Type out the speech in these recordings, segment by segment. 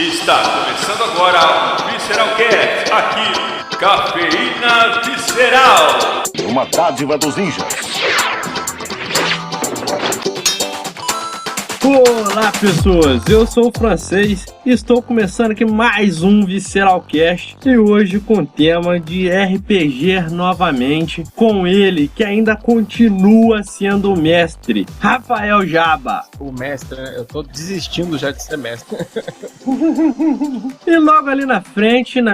Está começando agora o Visceralcast, aqui, Cafeína Visceral. Uma dádiva dos ninjas. Olá pessoas, eu sou o Francês e estou começando aqui mais um Visceralcast e hoje com o tema de RPG novamente, com ele que ainda continua sendo o mestre, Rafael Jaba. O mestre, né? Eu tô desistindo já de ser mestre. E logo ali na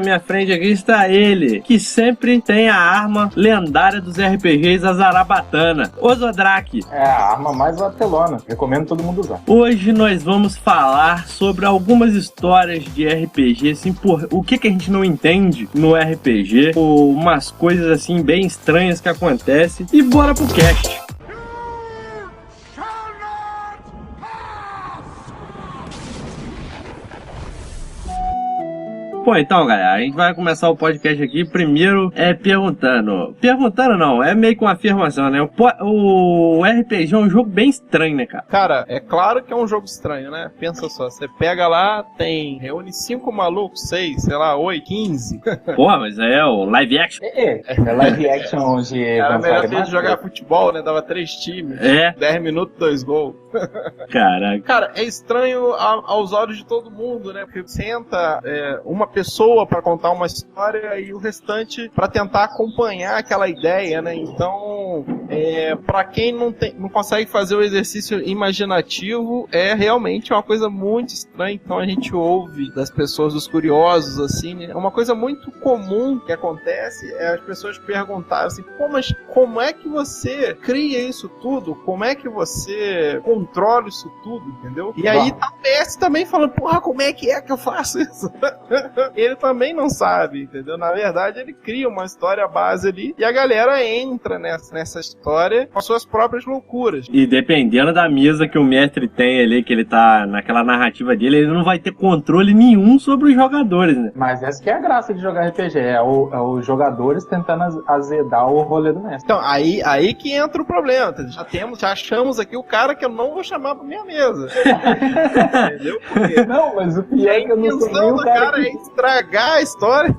minha frente aqui está ele, que sempre tem a arma lendária dos RPGs, a Zarabatana, o Zodrak. É a arma mais apelona, recomendo todo mundo usar. Hoje nós vamos falar sobre algumas histórias de RPG, assim, o que a gente não entende no RPG, ou umas coisas assim bem estranhas que acontecem, e bora pro cast. Bom, então, galera, a gente vai começar o podcast aqui primeiro perguntando. Perguntando não, é meio que uma afirmação, né? O RPG é um jogo bem estranho, né, cara? Cara, é claro que é um jogo estranho, né? Pensa só, você pega lá, reúne 5 malucos, 6, sei lá, 8, 15. Porra, mas é o live action. É live action de... Era melhor ter de jogar futebol, né? Dava 3 times. 10 minutos, 2 gols. Caraca. Cara, é estranho aos olhos de todo mundo, né? Porque senta uma pessoa pra contar uma história e o restante pra tentar acompanhar aquela ideia, né? Então, pra quem não consegue fazer o exercício imaginativo, é realmente uma coisa muito estranha. Então a gente ouve das pessoas, dos curiosos, assim, né? Uma coisa muito comum que acontece é as pessoas perguntarem assim, pô, mas como é que você cria isso tudo? Como é que você controla isso tudo, entendeu? E aí tá o PS também falando, porra, como é que eu faço isso? Ele também não sabe, entendeu? Na verdade, ele cria uma história base ali e a galera entra nessa história com as suas próprias loucuras. E dependendo da mesa que o mestre tem ali, que ele tá naquela narrativa dele, ele não vai ter controle nenhum sobre os jogadores, né? Mas essa que é a graça de jogar RPG, é os jogadores tentando azedar o rolê do mestre. Então, aí que entra o problema. Já achamos aqui o cara que eu não vou chamar pra minha mesa. Entendeu? Porque não, mas o pior é que eu não sou nem o cara é estragar a história.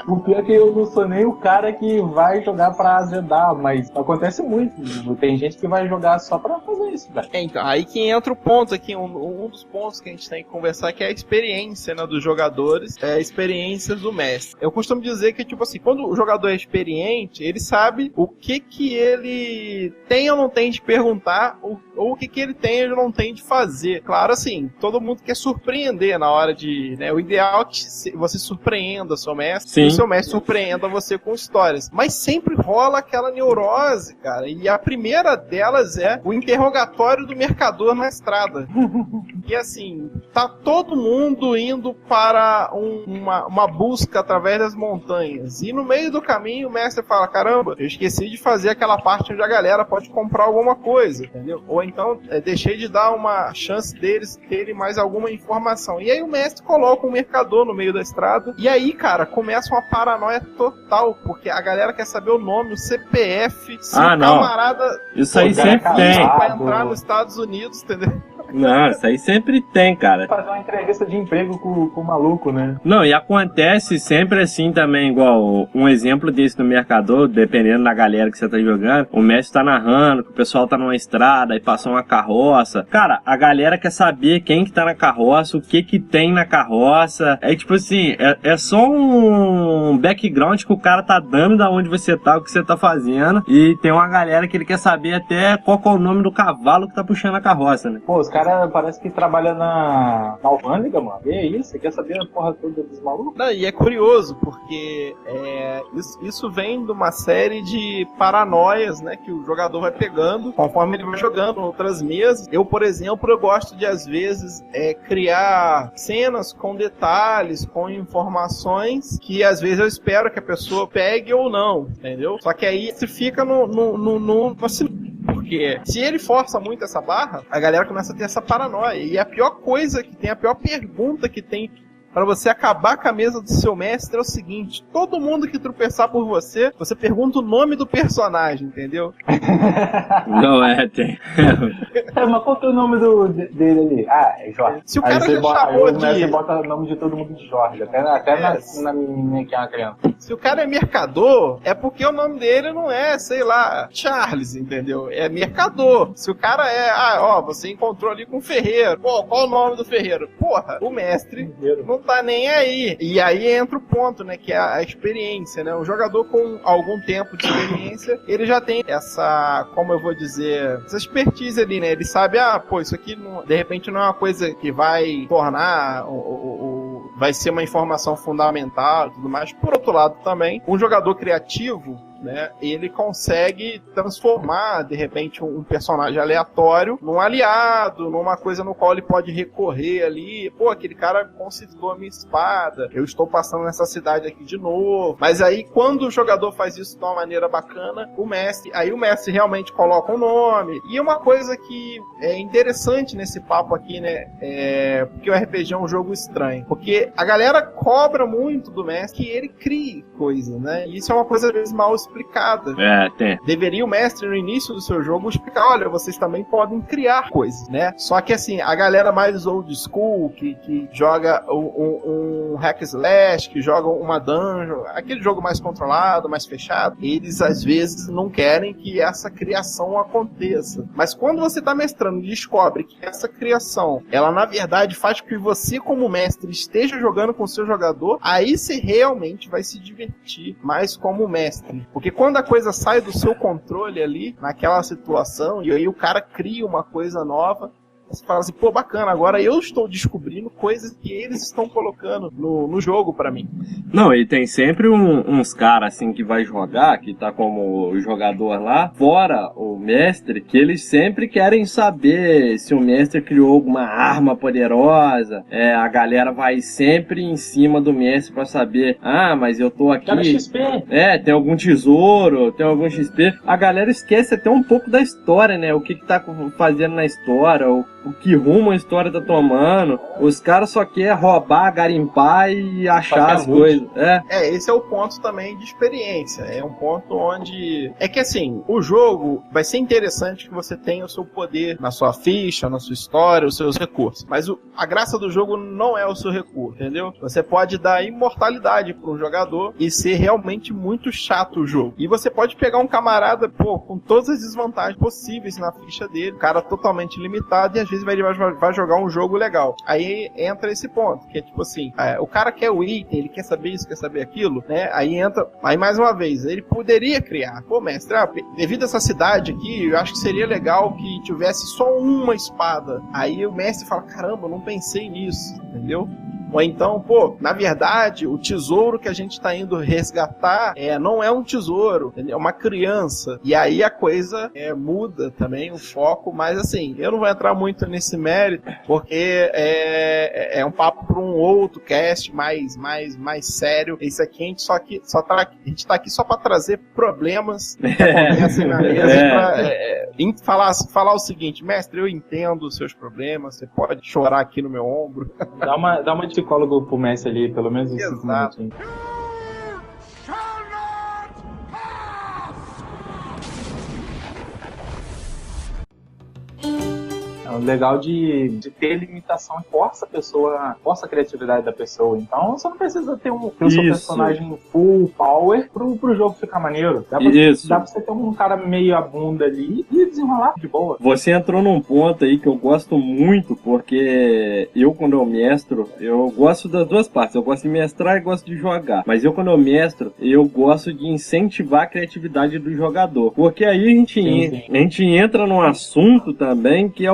O pior é que eu não sou nem o cara que vai jogar pra azedar, mas acontece muito. Tem gente que vai jogar só pra fazer isso, velho. Então, aí que entra o ponto aqui, um dos pontos que a gente tem que conversar, que é a experiência, né, dos jogadores, a experiência do mestre. Eu costumo dizer que, tipo assim, quando o jogador é experiente, ele sabe o que ele tem ou não tem de perguntar, ou o que ele tem ou não tem de fazer. Claro, assim, todo mundo quer surpreender na hora de... né, o ideal é que você surpreenda seu mestre, e o seu mestre surpreenda você com histórias. Mas sempre rola aquela neurose, cara, e a primeira delas é o interrogatório do mercador na estrada. E assim, tá todo mundo indo para uma busca através das montanhas, e no meio do caminho o mestre fala, caramba, eu esqueci de fazer aquela parte onde a galera pode comprar alguma coisa, entendeu? Ou então, deixei de dar uma chance deles terem mais alguma informação. E aí o mestre coloca um mercador no meio da estrada, e aí, cara, começa uma paranoia total, porque a galera quer saber o nome, o CPF, se o camarada... Isso aí sempre tem. Vai entrar nos Estados Unidos, entendeu? Não, isso aí sempre tem, cara. Fazer uma entrevista de emprego com o maluco, né? Não, e acontece sempre assim também, igual um exemplo desse no mercador, dependendo da galera que você tá jogando, o mestre tá narrando, que o pessoal tá numa estrada e passou uma carroça. Cara, a galera quer saber quem que tá na carroça, o que tem na carroça. É tipo assim, é só um background que o cara tá dando da onde você tá, o que você tá fazendo, e tem uma galera que ele quer saber até qual que é o nome do cavalo que tá puxando a carroça, né? Pô, os caras parece que trabalham na alfândega, mano. E é isso? Você quer saber a porra toda dos malucos? Não, e é curioso, porque isso vem de uma série de paranoias, né, que o jogador vai pegando conforme ele vai jogando outras mesas. Eu, por exemplo, eu gosto de, às vezes, criar cenas com detalhes, com informações que, às vezes, eu espero que a pessoa pegue ou não, entendeu? Só que aí você fica porque se ele força muito essa barra, a galera começa a ter essa paranoia. E a pior coisa que tem, a pior pergunta que tem pra você acabar com a mesa do seu mestre é o seguinte: todo mundo que tropeçar por você, você pergunta o nome do personagem, entendeu? Não é, tem. Mas qual que é o nome dele ali? Ah, é Jorge. Se o Aí cara você já bota, chamou aí o de- mestre bota o nome de todo mundo de Jorge. Até na menininha que é uma criança. Se o cara é mercador, é porque o nome dele não é, sei lá, Charles, entendeu? É mercador. Se o cara é, você encontrou ali com o ferreiro. Pô, qual o nome do ferreiro? Porra, o mestre não tá nem aí. E aí entra o ponto, né, que é a experiência, né? Um jogador com algum tempo de experiência, ele já tem essa, como eu vou dizer, essa expertise ali, né? Ele sabe, isso aqui de repente não é uma coisa que vai tornar vai ser uma informação fundamental e tudo mais. Por outro lado também, um jogador criativo, né, ele consegue transformar, de repente, um personagem aleatório num aliado, numa coisa no qual ele pode recorrer ali. Pô, aquele cara consertou a minha espada, eu estou passando nessa cidade aqui de novo. Mas aí, quando o jogador faz isso de uma maneira bacana, o mestre realmente coloca um nome. E uma coisa que é interessante nesse papo aqui, né, porque o RPG é um jogo estranho. Porque a galera cobra muito do mestre que ele crie coisa, né? E isso é uma coisa, às vezes, mal explicada. Tem. Deveria o mestre, no início do seu jogo, explicar: olha, vocês também podem criar coisas, né? Só que, assim, a galera mais old school, que joga um hack slash, que joga uma dungeon, aquele jogo mais controlado, mais fechado, eles, às vezes, não querem que essa criação aconteça. Mas quando você tá mestrando e descobre que essa criação, ela, na verdade, faz com que você, como mestre, esteja jogando com o seu jogador, aí você realmente vai se divertir mais como mestre. Porque quando a coisa sai do seu controle ali, naquela situação, e aí o cara cria uma coisa nova, você fala assim: pô, bacana, agora eu estou descobrindo coisas que eles estão colocando no jogo pra mim. Não, e tem sempre uns caras assim que vai jogar, que tá como jogador lá, fora o mestre, que eles sempre querem saber se o mestre criou alguma arma poderosa. A galera vai sempre em cima do mestre pra saber: mas eu tô aqui. Cara, XP. Tem algum tesouro, tem algum XP. A galera esquece até um pouco da história, né? O que tá fazendo na história, o que rumo a história tá tomando. Os caras só querem roubar, garimpar e achar as coisas. Esse é o ponto também de experiência. É um ponto onde... É que, assim, o jogo vai ser interessante que você tenha o seu poder na sua ficha, na sua história, os seus recursos. Mas a graça do jogo não é o seu recurso, entendeu? Você pode dar imortalidade para um jogador e ser realmente muito chato o jogo. E você pode pegar um camarada, com todas as desvantagens possíveis na ficha dele, cara totalmente limitado, e às vezes ele vai jogar um jogo legal. Aí entra esse ponto, que é tipo assim, o cara quer o item, ele quer saber isso, quer saber aquilo, né? Aí mais uma vez, ele poderia criar: pô, mestre, devido a essa cidade aqui, eu acho que seria legal que tivesse só uma espada. Aí o mestre fala: caramba, eu não pensei nisso, entendeu? Ou então, na verdade, o tesouro que a gente tá indo resgatar não é um tesouro, é uma criança. E aí a coisa muda também, o foco. Mas assim, eu não vou entrar muito nesse mérito, porque é um papo para um outro cast mais sério. Esse aqui a gente tá aqui só para trazer problemas que acontecem na mesa, pra falar o seguinte: mestre, eu entendo os seus problemas, você pode chorar aqui no meu ombro. Dá uma de psicólogo pro Messi ali, pelo menos uns 5 minutinhos. O legal de ter limitação força a criatividade da pessoa. Então você não precisa ter o seu personagem full power pro jogo ficar maneiro. Dá pra você ter um cara meio a bunda ali e desenrolar de boa. Você entrou num ponto aí que eu gosto muito, porque eu, quando eu mestro, eu gosto das duas partes. Eu gosto de mestrar e gosto de jogar. Mas eu, quando eu mestro, eu gosto de incentivar a criatividade do jogador. Porque aí a gente entra num assunto também que é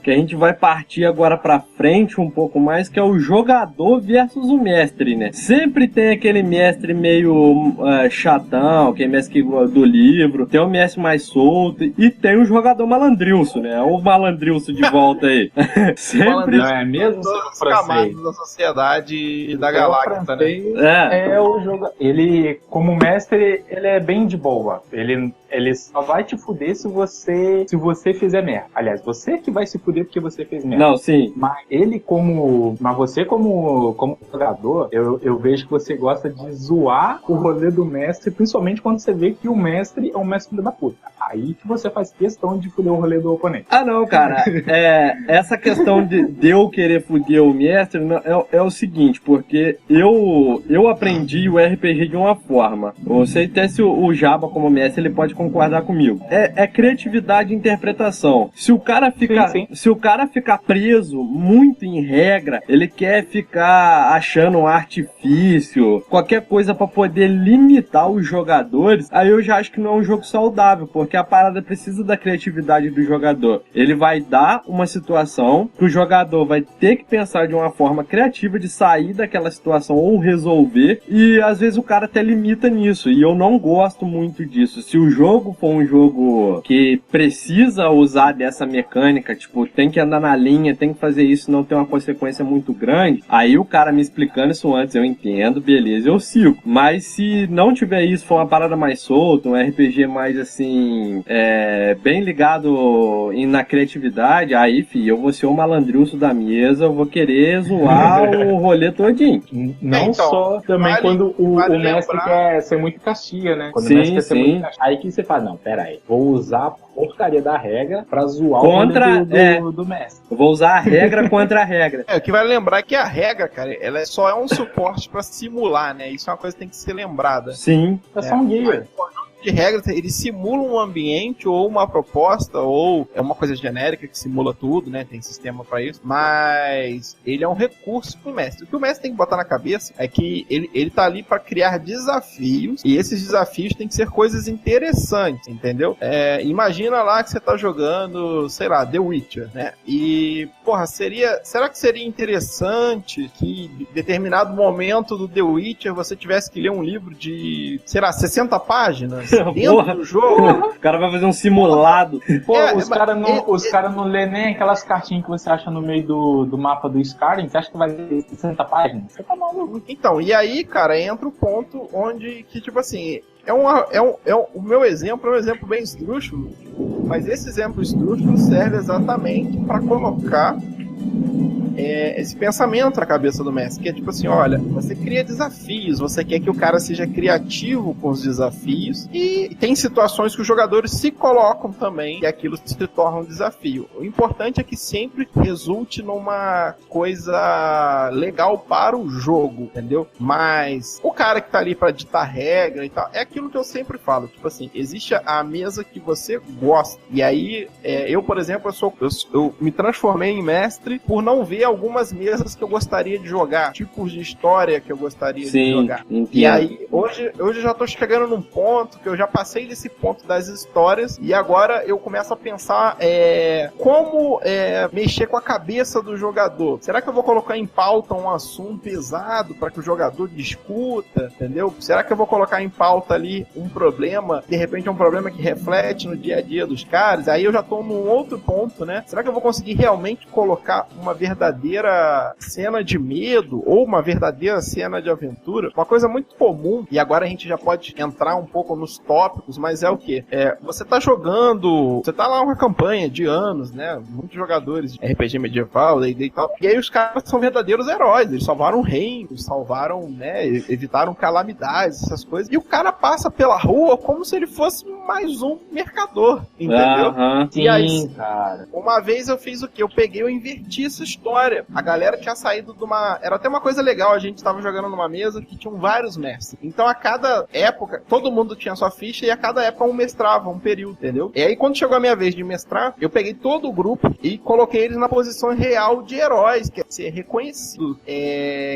que a gente vai partir agora pra frente um pouco mais, que é o jogador versus o mestre, né? Sempre tem aquele mestre meio chatão, aquele mestre do livro, tem o mestre mais solto e tem o jogador malandrilso, né? O malandrilso de volta aí. Sempre. Não é mesmo? Todas as camadas da sociedade e da galáxia, né? O jogo. Ele, como mestre, ele é bem de boa. Ele só vai te fuder se você fizer merda. Aliás, você que vai vai se fuder porque você fez merda. Não, sim. Mas você como jogador, eu vejo que você gosta de zoar o rolê do mestre, principalmente quando você vê que o mestre é um mestre filho da puta. Aí que você faz questão de fuder o rolê do oponente. Ah, não, cara. Essa questão de eu querer fuder o mestre é o seguinte, porque eu aprendi o RPG de uma forma. Eu sei até se o Jaba, como mestre, ele pode concordar comigo. É criatividade e interpretação. Se o cara ficar preso muito em regra, ele quer ficar achando um artifício, qualquer coisa pra poder limitar os jogadores, aí eu já acho que não é um jogo saudável, porque a parada precisa da criatividade do jogador. Ele vai dar uma situação que o jogador vai ter que pensar de uma forma criativa de sair daquela situação ou resolver, e às vezes o cara até limita nisso, e eu não gosto muito disso. Se o jogo for um jogo que precisa usar dessa mecânica, tipo, tem que andar na linha, tem que fazer isso, não tem uma consequência muito grande, aí o cara me explicando isso antes, eu entendo, beleza, eu sigo. Mas se não tiver isso, for uma parada mais solta, um RPG mais assim, bem ligado na criatividade, aí, eu vou ser o malandrilso da mesa, eu vou querer zoar o rolê todinho. Não só também quando o mestre quer ser muito castiga, né? Quando o mestre quer ser muito castiga. Aí que você fala, não, pera aí, vou usar a porcaria da regra pra zoar o rolê do mestre. Eu vou usar a regra contra a regra. O que vai lembrar é que a regra, cara, ela só é um suporte pra simular, né? Isso é uma coisa que tem que ser lembrada. Sim. É só um guia. De regra, ele simula um ambiente ou uma proposta, ou é uma coisa genérica que simula tudo, né? Tem sistema pra isso, mas ele é um recurso pro mestre. O que o mestre tem que botar na cabeça é que ele tá ali pra criar desafios, e esses desafios têm que ser coisas interessantes, entendeu? Imagina lá que você tá jogando, sei lá, The Witcher, né? E, porra, será que seria interessante que em determinado momento do The Witcher você tivesse que ler um livro de, sei lá, 60 páginas? Dentro do jogo. O cara vai fazer um simulado. Pô, os caras não lê nem aquelas cartinhas que você acha no meio do mapa do Skyrim. Você acha que vai ler 60 páginas? Você tá maluco. Então, e aí, cara, entra o ponto onde que, tipo assim, o meu exemplo é um exemplo bem esdrúxulo, mas esse exemplo esdrúxulo serve exatamente para colocar esse pensamento na cabeça do mestre, que é tipo assim, olha, você cria desafios, você quer que o cara seja criativo com os desafios, e tem situações que os jogadores se colocam também e aquilo se torna um desafio. O importante é que sempre resulte numa coisa legal para o jogo, entendeu? Mas o cara que tá ali para ditar regra e tal, é aquilo que eu sempre falo, tipo assim, existe a mesa que você gosta, e aí eu, por exemplo, eu me transformei em mestre por não ver algumas mesas que eu gostaria de jogar, tipos de história que eu gostaria de jogar. Entendo. E aí, hoje eu já tô chegando num ponto que eu já passei desse ponto das histórias, e agora eu começo a pensar como mexer com a cabeça do jogador. Será que eu vou colocar em pauta um assunto pesado para que o jogador discuta, entendeu? Será que eu vou colocar em pauta ali um problema, de repente é um problema que reflete no dia a dia dos caras? Aí eu já tô num outro ponto, né? Será que eu vou conseguir realmente colocar uma verdadeira cena de medo ou uma verdadeira cena de aventura? Uma coisa muito comum, e agora a gente já pode entrar um pouco nos tópicos, mas é o que? Você tá jogando, você tá lá uma campanha de anos, né? Muitos jogadores de RPG medieval, D&D e tal, e aí os caras são verdadeiros heróis, eles salvaram reinos, salvaram, né, evitaram calamidades, essas coisas, e o cara passa pela rua como se ele fosse mais um mercador, entendeu? Sim, e aí, cara. uma vez eu fiz o quê? Eu peguei, eu inverti essa história. A galera tinha saído de uma... Era até uma coisa legal, a gente tava jogando numa mesa que tinham vários mestres. Então a cada época, todo mundo tinha sua ficha e a cada época um mestrava, um período, entendeu? E aí quando chegou a minha vez de mestrar, eu peguei todo o grupo e coloquei eles na posição real de heróis, que é ser reconhecido,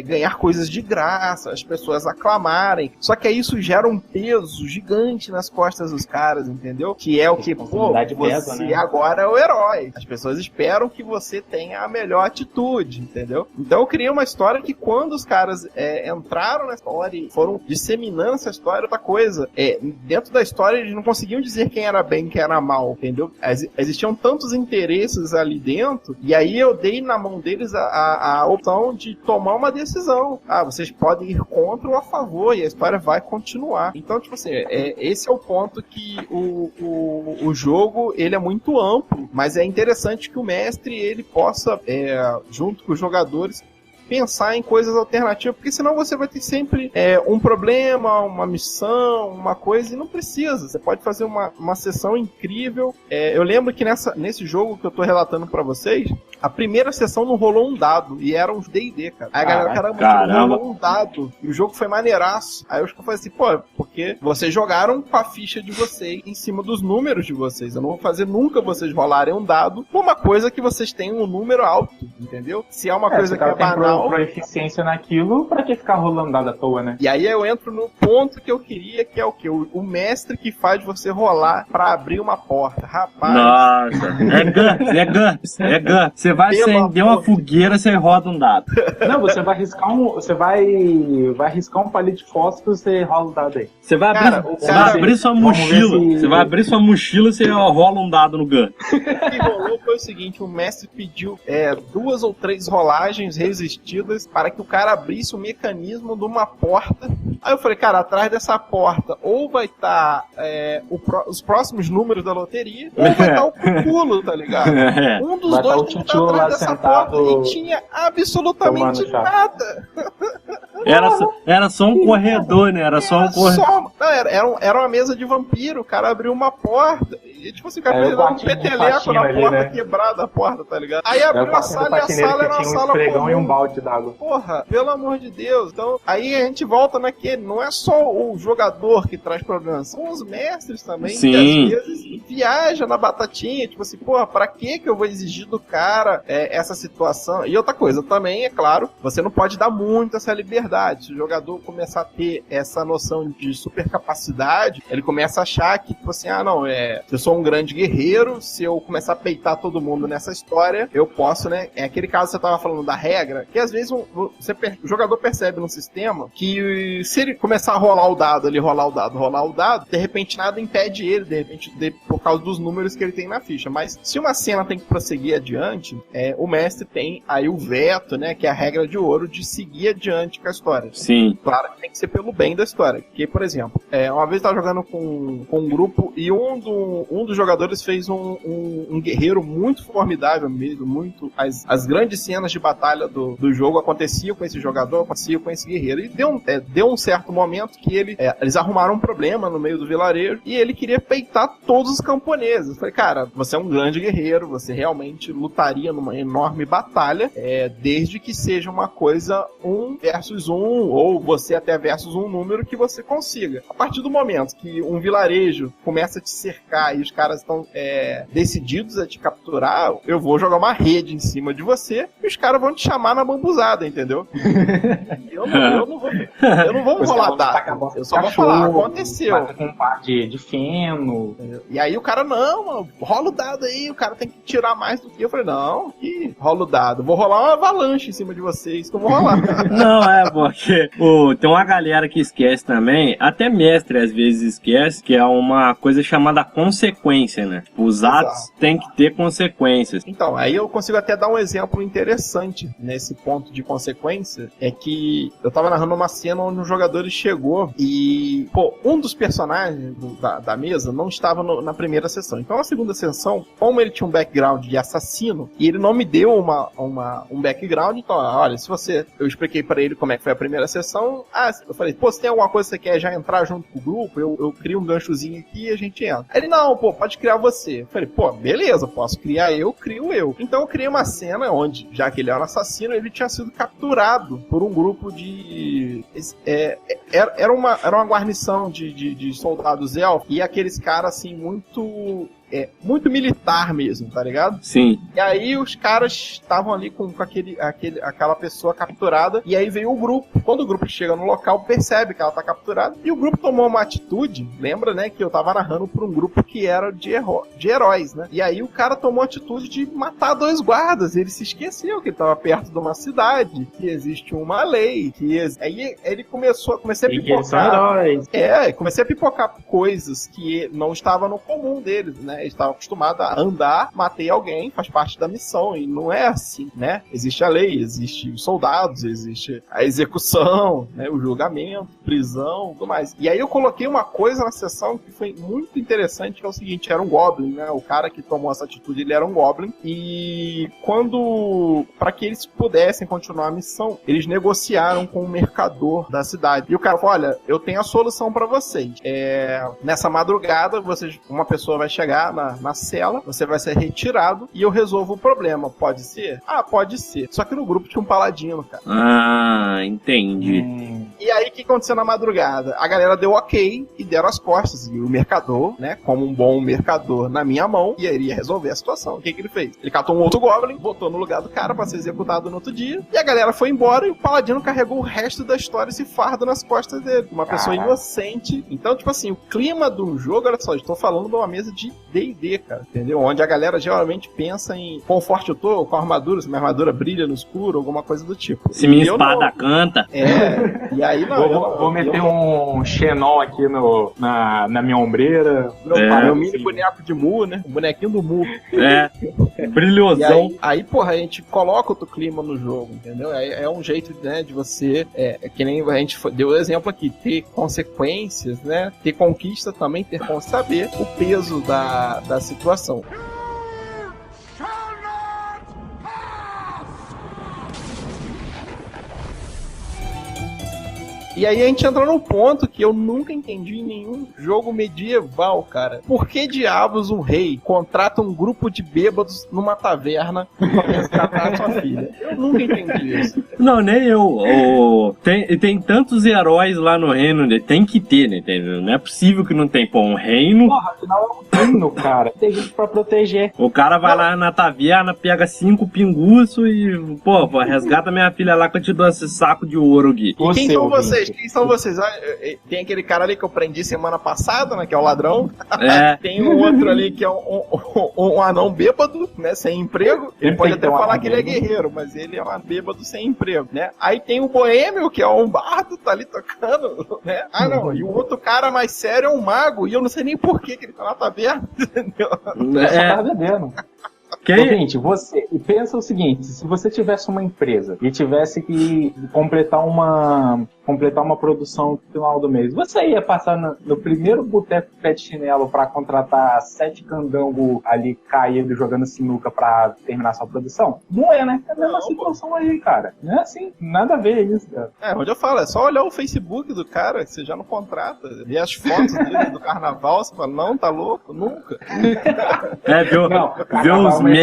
ganhar coisas de graça, as pessoas aclamarem. Só que aí isso gera um peso gigante nas costas dos caras, entendeu? Que é o que, pô, você né? Agora é o herói. As pessoas esperam que você tenha a melhor atitude, entendeu? Então eu criei uma história que quando os caras entraram na história e foram disseminando essa história, outra coisa, dentro da história eles não conseguiam dizer quem era bem e quem era mal, entendeu? Existiam tantos interesses ali dentro, e aí eu dei na mão deles a opção de tomar uma decisão. Vocês podem ir contra ou a favor, e a história vai continuar. Então, tipo assim, esse é o ponto que que o jogo, ele é muito amplo, mas é interessante que o mestre, ele possa, junto com os jogadores, pensar em coisas alternativas, porque senão você vai ter sempre um problema, uma missão, uma coisa, e não precisa. Você pode fazer uma sessão incrível. Eu lembro que nesse jogo que eu tô relatando pra vocês, a primeira sessão não rolou um dado, e era uns D&D, cara. Aí a galera, caramba, rolou um dado, e o jogo foi maneiraço. Aí eu falei assim, pô, porque vocês jogaram com a ficha de vocês em cima dos números de vocês. Eu não vou fazer nunca vocês rolarem um dado por uma coisa que vocês têm um número alto, entendeu? Se é uma coisa que é banal... Pra eficiência naquilo, pra que ficar rolando dado à toa, né? E aí eu entro no ponto que eu queria, que é o quê? O mestre que faz você rolar pra abrir uma porta. Rapaz... Nossa, é GURPS. Você vai acender uma fogueira, você roda um dado. Não, você vai riscar vai riscar um palito de fósforo, você rola um dado aí. Você vai abrir sua mochila. Você vai abrir sua mochila e você rola um dado no GURPS. O que rolou foi o seguinte, o mestre pediu 2 ou 3 rolagens resistidas para que o cara abrisse o mecanismo de uma porta. Aí eu falei, cara, atrás dessa porta ou vai estar os próximos números da loteria, ou vai estar o Cthulhu, tá ligado? Um dos dois tem que estar atrás dessa porta e tinha absolutamente nada. Era só um corredor, né? Era só um corredor. Era uma mesa de vampiro, o cara abriu uma porta e tipo assim, o cara fez um peteleco na porta, né? Quebrada a porta, tá ligado? Aí abriu a sala e a sala era uma sala comum. E um balde d'água. Porra, pelo amor de Deus. Então, aí a gente volta naquele, não é só o jogador que traz problemas, são os mestres também, sim, que às vezes viaja na batatinha, tipo assim, porra, pra que eu vou exigir do cara essa situação? E outra coisa também, é claro, você não pode dar muito essa liberdade. Se o jogador começar a ter essa noção de supercapacidade, ele começa a achar que, tipo assim, se eu sou um grande guerreiro, se eu começar a peitar todo mundo nessa história, eu posso, né? É aquele caso que você tava falando da regra, que às vezes o jogador percebe no sistema que se ele começar a rolar o dado, de repente nada impede ele, por causa dos números que ele tem na ficha. Mas se uma cena tem que prosseguir adiante, o mestre tem aí o veto, né? Que é a regra de ouro de seguir adiante com a história. Sim. Claro que tem que ser pelo bem da história. Porque, por exemplo, uma vez eu tava jogando com um grupo e um dos jogadores fez um guerreiro muito formidável mesmo, muito... As grandes cenas de batalha do jogo aconteciam com esse jogador, aconteciam com esse guerreiro. E deu um certo momento que eles arrumaram um problema no meio do vilarejo e ele queria peitar todos os camponeses. Eu falei, cara, você é um grande guerreiro, você realmente lutaria numa enorme batalha, desde que seja uma coisa 1 versus 1, ou você até versus um número que você consiga. A partir do momento que um vilarejo começa a te cercar e os caras estão decididos a te capturar, eu vou jogar uma rede em cima de você e os caras vão te chamar na bambuzada, entendeu? Eu não vou rolar dado. Eu só vou falar, aconteceu. Com um par de feno. E aí o cara, não, mano, rola o dado aí, o cara tem que tirar mais do que eu. Falei, não, que rola o dado. Vou rolar uma avalanche em cima de vocês que eu vou rolar. Não, porque tem uma galera que esquece também, até mestre às vezes esquece, que é uma coisa chamada consequência, né? Os atos têm que ter consequências. Então, aí eu consigo até dar um exemplo interessante nesse ponto de consequência, é que eu tava narrando uma cena onde um jogador chegou e, um dos personagens da mesa não estava na primeira sessão. Então, na segunda sessão, como ele tinha um background de assassino, e ele não me deu um background, então, olha, eu expliquei pra ele como é que foi a primeira sessão, eu falei, se tem alguma coisa que você quer já entrar junto com o grupo, eu crio um ganchozinho aqui e a gente entra. Aí ele, não, pode criar você. Eu falei, beleza, posso criar crio eu. Então eu criei uma cena onde, já que ele era um assassino, ele tinha sido capturado por um grupo de... Era uma guarnição de soldados elfos, e aqueles caras, assim, muito militar mesmo, tá ligado? Sim. E aí os caras estavam ali com aquela pessoa capturada, e aí veio o grupo. Quando o grupo chega no local, percebe que ela tá capturada, e o grupo tomou uma atitude, lembra, né, que eu tava narrando pra um grupo que era de heróis, né? E aí o cara tomou a atitude de matar 2 guardas, ele se esqueceu que ele tava perto de uma cidade, que existe uma lei, aí ele comecei a pipocar. Comecei a pipocar coisas que não estavam no comum deles, né? Eles estavam acostumados a andar, matei alguém, faz parte da missão, e não é assim, né? Existe a lei, existe os soldados, existe a execução, né? O julgamento, prisão, tudo mais. E aí eu coloquei uma coisa na sessão que foi muito interessante, que é o seguinte, era um Goblin, né? O cara que tomou essa atitude, ele era um Goblin, e para que eles pudessem continuar a missão, eles negociaram com o mercador da cidade. E o cara falou, olha, eu tenho a solução pra vocês. Nessa madrugada, uma pessoa vai chegar na cela, você vai ser retirado e eu resolvo o problema. Pode ser? Ah, pode ser. Só que no grupo tinha um paladino, cara. Ah, entendi. E aí, o que aconteceu na madrugada? A galera deu ok e deram as costas. E o mercador, né, como um bom mercador na minha mão, iria resolver a situação. O que ele fez? Ele catou um outro Goblin, botou no lugar do cara pra ser executado no outro dia, e a galera foi embora e o paladino carregou o resto da história, esse fardo nas costas dele. Uma pessoa inocente. Então, tipo assim, o clima do jogo, olha só, estou falando de uma mesa de D&D, cara, entendeu? Onde a galera geralmente pensa em quão forte eu tô, com a armadura, se minha armadura brilha no escuro, alguma coisa do tipo. Se minha espada canta. E aí não. Vou meter um Xenon aqui na minha ombreira. Meu mini boneco de Mu, né? O bonequinho do Mu. Brilhosão. Aí, porra, a gente coloca outro clima no jogo, entendeu? É um jeito, né, de você, que nem a gente deu o exemplo aqui, ter consequências, né? Ter conquista também, ter como saber o peso da situação. E aí a gente entra num ponto que eu nunca entendi em nenhum jogo medieval, cara. Por que diabos um rei contrata um grupo de bêbados numa taverna pra resgatar a sua filha? Eu nunca entendi isso. Não, nem eu. Tem tantos heróis lá no reino, né? Tem que ter, né? Não é possível que não tem. Pô, um reino... Porra, afinal é um reino, cara. Tem gente pra proteger. O cara vai lá na taverna, pega 5 pinguços e, pô, resgata minha filha lá que eu te dou esse saco de ouro aqui. E quem são vocês? Quem são vocês? Tem aquele cara ali que eu prendi semana passada, né? Que é o ladrão. Tem um outro ali que é um anão bêbado, né? Sem emprego. Ele pode até falar que ele é guerreiro, mas ele é um bêbado sem emprego, né? Aí tem o boêmio, que é um bardo, tá ali tocando, né? Ah, não. E o outro cara mais sério é um mago. E eu não sei nem por que ele tá na taverna, entendeu? Só tá bebendo. Gente, pensa o seguinte, se você tivesse uma empresa e tivesse que completar uma produção no final do mês, você ia passar no primeiro boteco pé de chinelo pra contratar 7 candangos ali caídos jogando sinuca pra terminar sua produção? Não é, né? É a mesma situação aí, cara. Não é assim, nada a ver isso, cara. Onde eu falo, é só olhar o Facebook do cara, que você já não contrata, ver as fotos dele do carnaval, você fala, não, tá louco? Nunca. Viu os memes.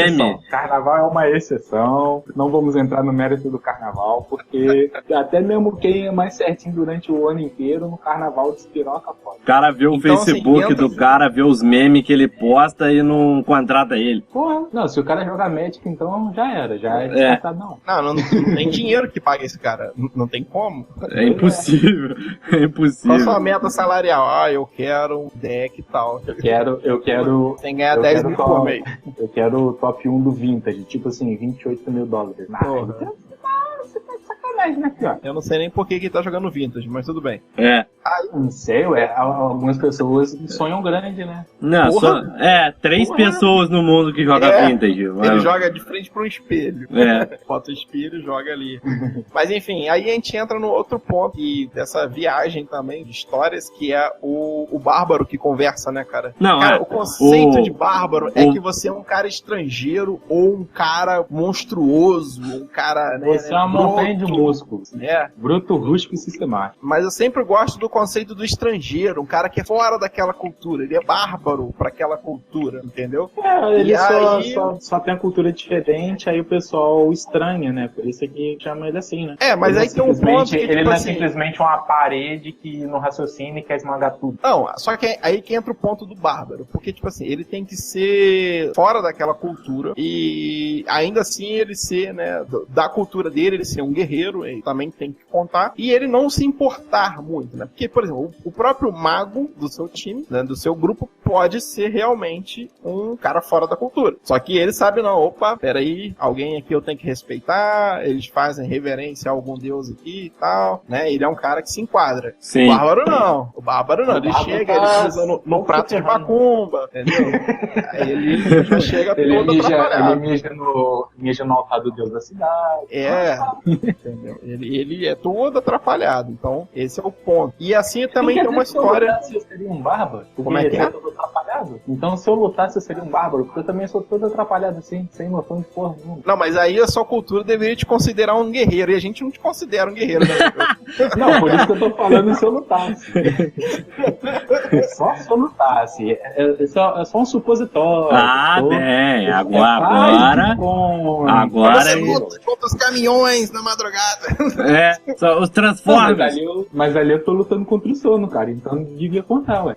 Carnaval é uma exceção, não vamos entrar no mérito do carnaval, porque até mesmo quem é mais certinho durante o ano inteiro, no carnaval despiroca fora. O cara vê o Facebook do cara, vê os memes que ele posta e não contrata ele. Porra, não, se o cara jogar Magic, então já era, já é descartado, não. Não tem dinheiro que pague esse cara, não tem como. É impossível, é impossível. Qual a sua meta salarial? Eu quero um deck e tal. Eu quero... Sem ganhar 10 mil por mês. Eu quero o top 1 do Vintage, tipo assim, $28 mil. Você tá de sacanagem, né, filho? Eu não sei nem por que ele tá jogando Vintage, mas tudo bem. Não sei, algumas pessoas sonham grande, né? Não, 3 pessoas no mundo que jogam Vintage. Ele joga de frente pra um espelho. Bota o espelho e joga ali. Mas enfim, aí a gente entra no outro ponto dessa viagem também de histórias, que é o bárbaro que conversa, né, cara? O conceito de bárbaro é que você é um cara estrangeiro ou um cara monstruoso, um cara... Você é uma montanha de músculos. Bruto, rústico e sistemático. Mas eu sempre gosto do conceito do estrangeiro, um cara que é fora daquela cultura, ele é bárbaro pra aquela cultura, entendeu? Ele só tem a cultura diferente, aí o pessoal estranha, né? Por isso é que chama ele assim, né? Mas aí tem um ponto que, ele não é simplesmente uma parede que no raciocínio quer esmagar tudo. Não, só que aí que entra o ponto do bárbaro, porque, tipo assim, ele tem que ser fora daquela cultura e ainda assim ele ser, né, da cultura dele, ele ser um guerreiro, ele também tem que contar, e ele não se importar muito, né? que, por exemplo, o próprio mago do seu time, né, do seu grupo, pode ser realmente um cara fora da cultura. Só que ele sabe, não, opa, peraí, alguém aqui eu tenho que respeitar, eles fazem reverência a algum deus aqui e tal, né? Ele é um cara que se enquadra. Sim. O bárbaro não. Ele chega, ele pisa no prato de macumba, entendeu? Aí ele já chega todo atrapalhado. Ele mija no altar do deus da cidade. Entendeu? Ele é todo atrapalhado. Então, esse é o ponto. E assim também tem uma história... Se eu seria um bárbaro? Como é que é? Todo atrapalhado? Então, se eu lutasse, eu seria um bárbaro, porque eu também sou todo atrapalhado assim, sem noção de porra nenhuma. Não, mas aí a sua cultura deveria te considerar um guerreiro, e a gente não te considera um guerreiro, né? Não, por isso que eu tô falando se eu lutasse. Só se eu lutasse. É só um supositório. Bem, agora Você luta contra os caminhões na madrugada. São os Transformers. Mas ali eu tô lutando contra o sono, cara, então devia contar, ué.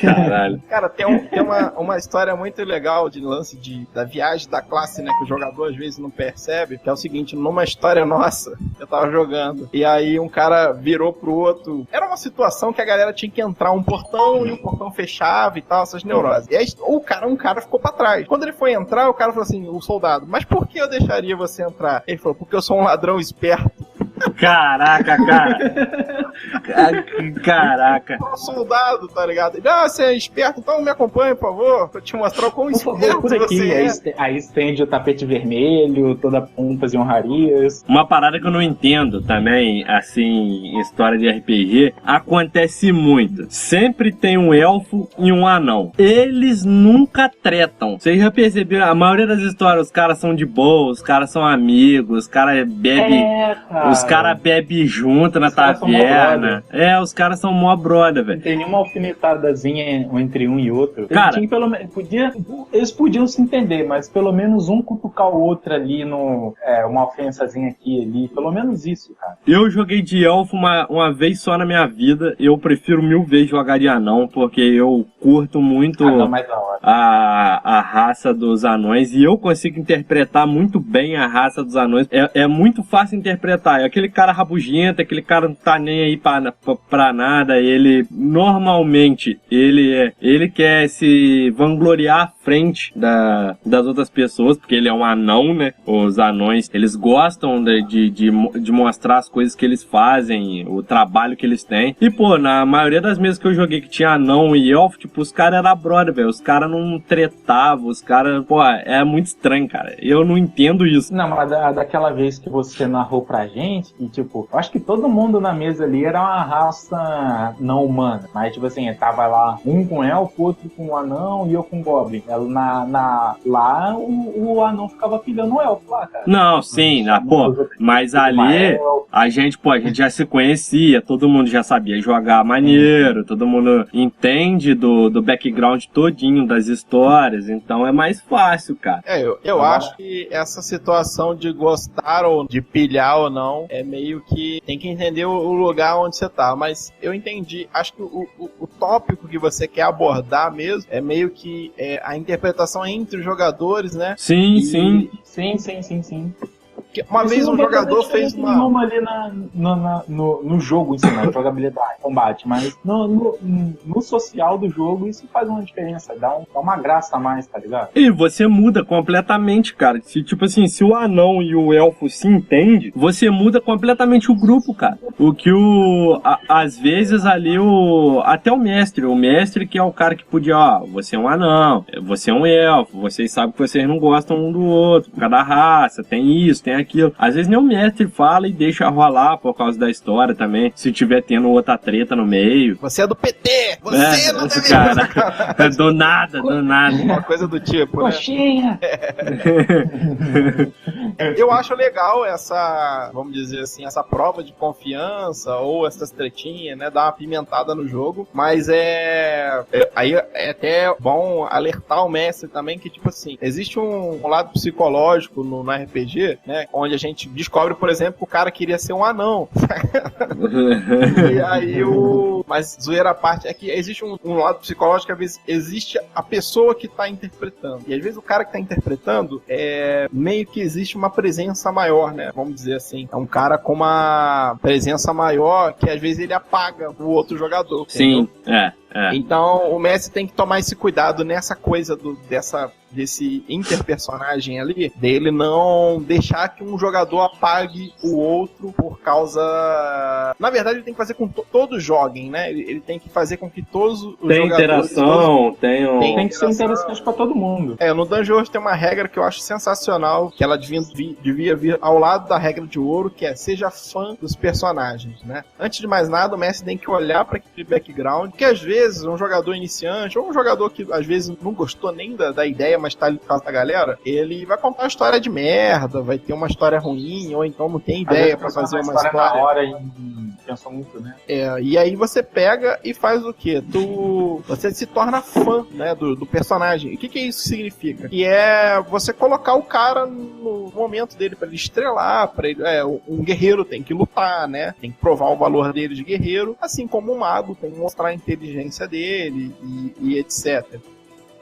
Caralho. Cara, tem uma história muito legal de lance da viagem da classe, né, que o jogador às vezes não percebe, que é o seguinte, numa história nossa, eu tava jogando, e aí um cara virou pro outro, era uma situação que a galera tinha que entrar um portão e o portão fechava e tal, essas neuroses. E aí um cara ficou pra trás. Quando ele foi entrar, o cara falou assim, o soldado, mas por que eu deixaria você entrar? Ele falou, porque eu sou um ladrão esperto. Caraca, cara. Caraca. Um soldado, tá ligado? Você é esperto, então me acompanhe, por favor, pra te mostrar como esperto por aqui, você é. Aí estende o tapete vermelho, toda pompas e honrarias. Uma parada que eu não entendo também, assim, em história de RPG, acontece muito. Sempre tem um elfo e um anão. Eles nunca tretam. Vocês já perceberam? A maioria das histórias, os caras são de boa, os caras são amigos, os caras bebem... Os caras bebem junto na taverna. Os caras são mó brother, velho. Não tem nenhuma alfinetadazinha entre um e outro. Cara, eles podiam se entender, mas pelo menos um cutucar o outro ali uma ofensazinha aqui e ali. Pelo menos isso, cara. Eu joguei de elfo uma vez só na minha vida. Eu prefiro 1000 vezes jogar de anão, porque eu curto muito a raça dos anões e eu consigo interpretar muito bem a raça dos anões. É muito fácil interpretar. É aquele cara rabugento, aquele cara não tá nem aí pra nada. Ele, normalmente, ele quer se vangloriar à frente das outras pessoas, porque ele é um anão, né? Os anões, eles gostam de mostrar as coisas que eles fazem, o trabalho que eles têm. E, pô, na maioria das mesas que eu joguei que tinha anão e elfo, tipo, os caras eram brother, velho. Os caras não tretavam, os caras, pô, é muito estranho, cara. Eu não entendo isso. Não, mas daquela vez que você narrou pra gente, e tipo, eu acho que todo mundo na mesa ali era uma raça não humana. Mas, tipo assim, tava lá um com elfo, outro com anão e eu com goblin. Lá o anão ficava pilhando o elfo lá, cara. Não, sim, mas ali a gente já se conhecia, todo mundo já sabia jogar maneiro, todo mundo entende do background todinho das histórias, então é mais fácil, cara. Eu acho que essa situação de gostar ou de pilhar ou não é meio que tem que entender o lugar onde você tá, mas eu entendi, acho que o tópico que você quer abordar mesmo é meio que a interpretação entre os jogadores, né? Sim. Uma vez um jogador fez uma ali no jogo em si, na jogabilidade, combate, mas no social do jogo isso faz uma diferença, dá uma graça a mais, tá ligado? E você muda completamente, cara. Se o anão e o elfo se entendem, você muda completamente o grupo, cara. O que às vezes ali até o mestre que é o cara que podia, você é um anão, você é um elfo, vocês sabem que vocês não gostam um do outro, por causa da raça, tem isso, tem aquilo. Às vezes nem o mestre fala e deixa rolar por causa da história também, se tiver tendo outra treta no meio. Você é do PT! Você não deve... Cara, do nada. Uma coisa do tipo, Coxinha! Eu acho legal essa, vamos dizer assim, essa prova de confiança ou essas tretinhas, né, dar uma pimentada no jogo, mas aí é até bom alertar o mestre também que, tipo assim, existe um lado psicológico no RPG, né, onde a gente descobre, por exemplo, que o cara queria ser um anão. E aí mas zoeira à parte, é que existe um lado psicológico que às vezes existe a pessoa que tá interpretando. E às vezes o cara que tá interpretando, meio que existe uma uma presença maior, né? Vamos dizer assim. É um cara com uma presença maior que às vezes ele apaga o outro jogador. Sim, entendeu? Então o Messi tem que tomar esse cuidado nessa coisa desse interpersonagem ali, dele não deixar que um jogador apague o outro por causa... Na verdade, ele tem que fazer com que todos joguem, né? Ele tem que fazer com que todos os tem jogadores... Interação, tem que ser interessante pra todo mundo. No Dungeon World tem uma regra que eu acho sensacional, que ela devia vir ao lado da regra de ouro, que é seja fã dos personagens, né? Antes de mais nada, o Messi tem que olhar para aquele background, que às vezes um jogador iniciante, ou um jogador que às vezes não gostou nem da ideia, mas tá ali por causa da galera, ele vai contar uma história de merda, vai ter uma história ruim, ou então não tem ideia pra fazer uma história na hora e pensou muito, né? E aí você pega e faz o quê? Você se torna fã, né, do personagem. E o que isso significa? Que é você colocar o cara no momento dele pra ele estrelar, pra ele, um guerreiro tem que lutar, né? Tem que provar o valor dele de guerreiro, assim como o mago tem que mostrar a inteligência dele e etc.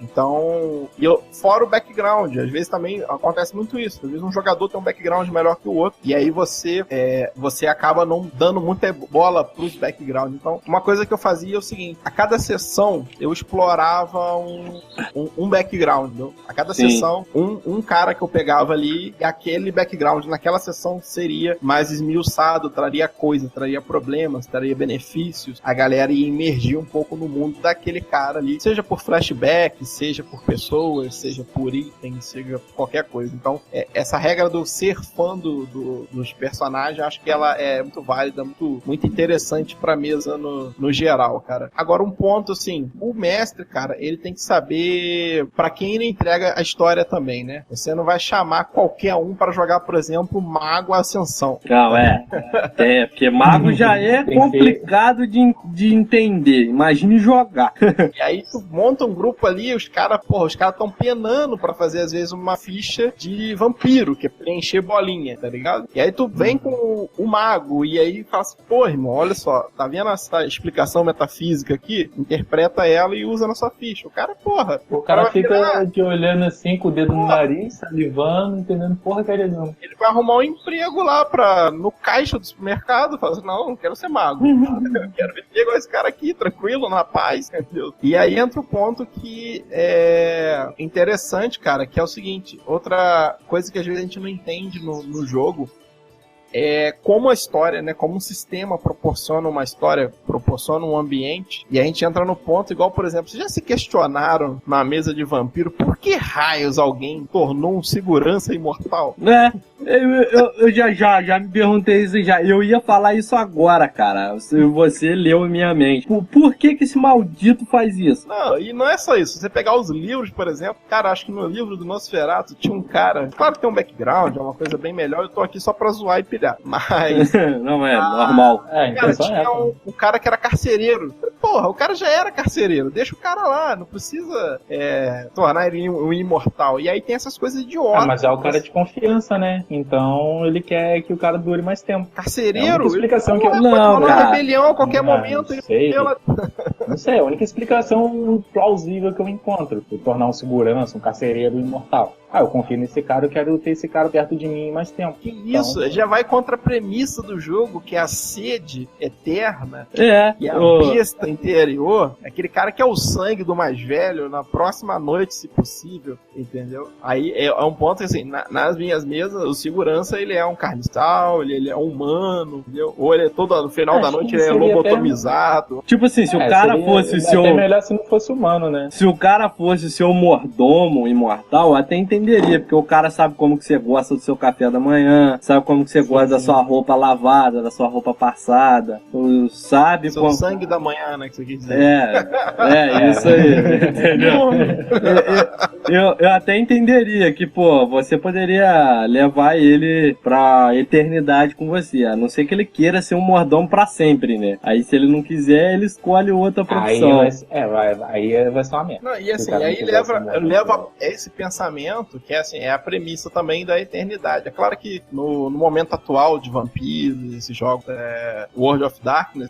Então, fora o background, às vezes também acontece muito isso. Às vezes um jogador tem um background melhor que o outro, e aí você acaba não dando muita bola pros backgrounds. Então, uma coisa que eu fazia é o seguinte: a cada sessão eu explorava um background, entendeu? A cada sessão, um cara que eu pegava ali, e aquele background naquela sessão seria mais esmiuçado, traria coisa, traria problemas, traria benefícios. A galera ia emergir um pouco no mundo daquele cara ali, seja por flashback, seja por pessoas, seja por itens, seja por qualquer coisa. Então, essa regra do ser fã dos personagens, acho que ela é muito válida, muito interessante pra mesa no geral, cara. Agora, um ponto, assim, o mestre, cara, ele tem que saber pra quem ele entrega a história também, né? Você não vai chamar qualquer um pra jogar, por exemplo, Mago Ascensão. Não, porque Mago já é complicado de entender. Imagine jogar. E aí tu monta um grupo ali, os caras estão penando pra fazer, às vezes, uma ficha de vampiro, que é preencher bolinha, tá ligado? E aí tu vem com o mago, e aí fala assim, pô, irmão, olha só, tá vendo essa explicação metafísica aqui? Interpreta ela e usa na sua ficha. O cara fica te olhando assim, com o dedo no nariz, salivando, entendendo porcaria nenhuma. Ele vai arrumar um emprego lá no caixa do supermercado, fala assim, não quero ser mago. Eu quero viver igual esse cara aqui, tranquilo, na paz, entendeu? E aí entra o ponto que é interessante, cara, que é o seguinte: outra coisa que às vezes a gente não entende no jogo é como a história, né, como um sistema proporciona uma história, proporciona um ambiente, e a gente entra no ponto igual, por exemplo, vocês já se questionaram na mesa de vampiro por que raios alguém tornou um segurança imortal? Eu já me perguntei isso já. Eu ia falar isso agora, cara. Você leu em minha mente. Por que esse maldito faz isso? Não, e não é só isso. Você pegar os livros, por exemplo, cara, acho que no livro do Nosferatu tinha um cara, claro que tem um background, é uma coisa bem melhor, eu tô aqui só pra zoar e pilhar, mas... Não é normal. Cara, tinha um cara que era carcereiro. Porra, o cara já era carcereiro, deixa o cara lá, não precisa tornar ele um imortal. E aí tem essas coisas idiotas. Mas é o cara de confiança, né? Então ele quer que o cara dure mais tempo. Carcereiro? É explicação que eu... Não, pode uma rebelião a qualquer momento. Não sei, a única explicação plausível que eu encontro por tornar um segurança, um carcereiro imortal. Eu confio nesse cara, eu quero ter esse cara perto de mim mais tempo. Que isso, então... já vai contra a premissa do jogo, que é a sede eterna, e a besta interior, aquele cara que é o sangue do mais velho, na próxima noite, se possível, entendeu? Aí é um ponto que, assim, nas minhas mesas, o segurança, ele é um carniçal, ele é um humano, entendeu? Ou ele é todo, no final da noite, ele é lobotomizado. Tipo assim, se o cara fosse o seu... Até melhor se não fosse humano, né? Se o cara fosse o seu mordomo imortal, até entenderia, porque o cara sabe como que você gosta do seu café da manhã, sabe como que você gosta da sua roupa lavada, da sua roupa passada, sabe como... sangue da manhã, né, que você quer dizer. Isso aí, entendeu? eu até entenderia que, você poderia levar ele pra eternidade com você, a não ser que ele queira ser um mordomo pra sempre, né? Aí se ele não quiser, ele escolhe outra profissão. Aí vai ser uma merda. Não, e assim, aí leva esse pensamento que é a premissa também da eternidade. É claro que no momento atual de vampiros, esses jogos, World of Darkness,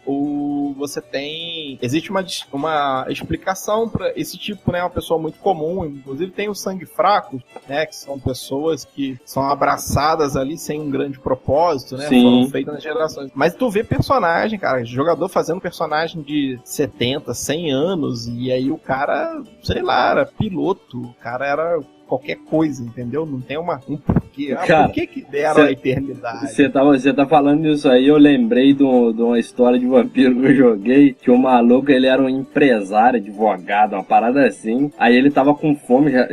existe uma explicação para esse tipo, né? Uma pessoa muito comum, inclusive Inclusive tem os sangue fracos, né? Que são pessoas que são abraçadas ali sem um grande propósito, né? Sim. Foram feitas nas gerações. Mas tu vê personagem, cara, jogador fazendo personagem de 70, 100 anos, e aí o cara, sei lá, era piloto, o cara era qualquer coisa, entendeu? Não tem um porquê. Cara, por que deram a eternidade? Você tá falando isso aí, eu lembrei de uma história de vampiro que eu joguei, que o maluco, ele era um empresário, advogado, uma parada assim. Aí ele tava com fome, já,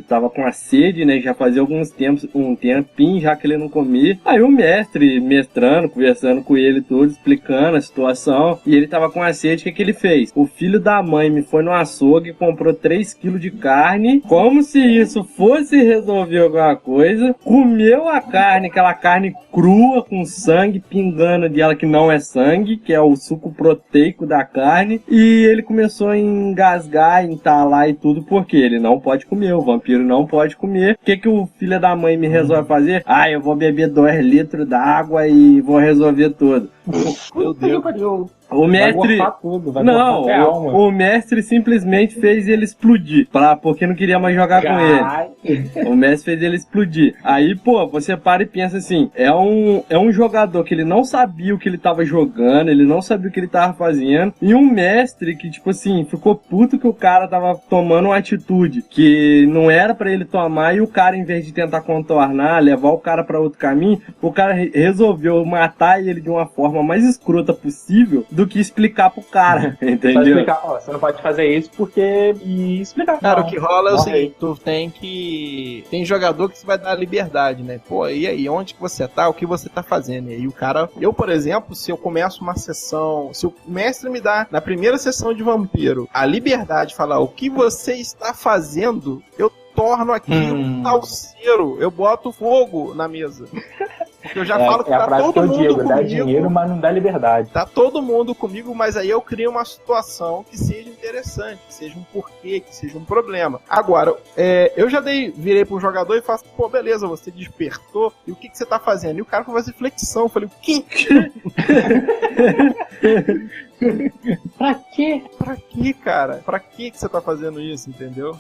tava com a sede, né? Já fazia um tempinho já que ele não comia. Aí o mestrando, conversando com ele tudo, explicando a situação. E ele tava com a sede, o que ele fez? O filho da mãe me foi no açougue e comprou 3 quilos de carne, como se isso fosse resolver alguma coisa, comeu a carne, aquela carne crua com sangue pingando dela, que não é sangue, que é o suco proteico da carne, e ele começou a engasgar, entalar e tudo, porque ele não pode comer, o vampiro não pode comer. O que o filho da mãe me resolve fazer? Eu vou beber 2 litros d'água e vou resolver tudo. Meu Deus. O mestre. O mestre simplesmente fez ele explodir. Porque não queria mais jogar com ele. O mestre fez ele explodir. Aí, pô, você para e pensa assim: é um jogador que ele não sabia o que ele tava jogando, ele não sabia o que ele tava fazendo. E um mestre que, tipo assim, ficou puto que o cara tava tomando uma atitude que não era pra ele tomar. E o cara, em vez de tentar contornar, levar o cara pra outro caminho, o cara resolveu matar ele de uma forma mais escrota possível do que explicar pro cara, entendeu? Só explicar, você não pode fazer isso porque... E explicar. Cara, o que rola é o seguinte, tu tem jogador que você vai dar liberdade, né? Pô, e aí, onde que você tá? O que você tá fazendo? E aí o cara... Eu, por exemplo, se eu começo uma sessão... Se o mestre me dá, na primeira sessão de vampiro, a liberdade de falar o que você está fazendo, eu torno aquilo um salseiro. Eu boto fogo na mesa. Porque eu já falo que tá todo mundo comigo. Dá dinheiro, mas não dá liberdade. Tá todo mundo comigo, mas aí eu crio uma situação que seja interessante, que seja um porquê, que seja um problema. Agora, eu já virei pro jogador e faço, pô, beleza, você despertou, e o que você tá fazendo? E o cara foi fazer flexão. Eu falei, o quê? Pra quê? Pra quê, cara? Pra que você tá fazendo isso, entendeu?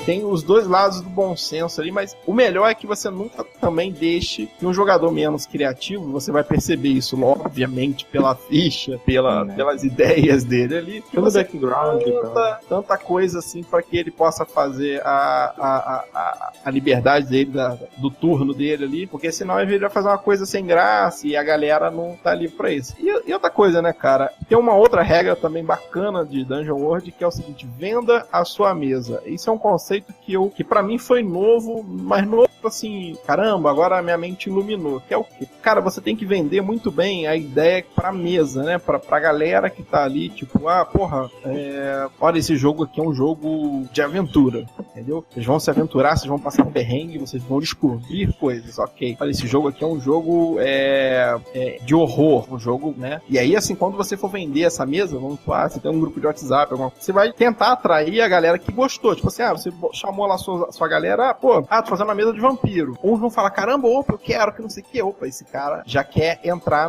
Tem os dois lados do bom senso ali, mas o melhor é que você nunca também deixe que um jogador menos criativo, você vai perceber isso, obviamente, pela ficha, pelas ideias dele ali, pelo background, tanta coisa assim para que ele possa fazer a liberdade dele, do turno dele ali, porque senão ele vai fazer uma coisa sem graça e a galera não tá ali pra isso. E outra coisa, né, cara, tem uma outra regra também bacana de Dungeon World, que é o seguinte: venda a sua mesa. Isso é um conceito que pra mim foi novo, mas novo assim, caramba, agora a minha mente iluminou, que é o quê? Cara, você tem que vender muito bem a ideia pra mesa, né, pra galera que tá ali, tipo, olha, esse jogo aqui é um jogo de aventura, entendeu? Vocês vão se aventurar, vocês vão passar perrengue, vocês vão descobrir coisas, ok. Olha, esse jogo aqui é um jogo de horror, um jogo, né, e aí, assim, quando você for vender essa mesa, vamos falar, você tem um grupo de WhatsApp, você vai tentar atrair a galera que gostou, tipo assim, você chamou lá sua galera, tô fazendo uma mesa de vampiro. Uns vão falar, caramba, eu quero, que não sei o que, esse cara já quer entrar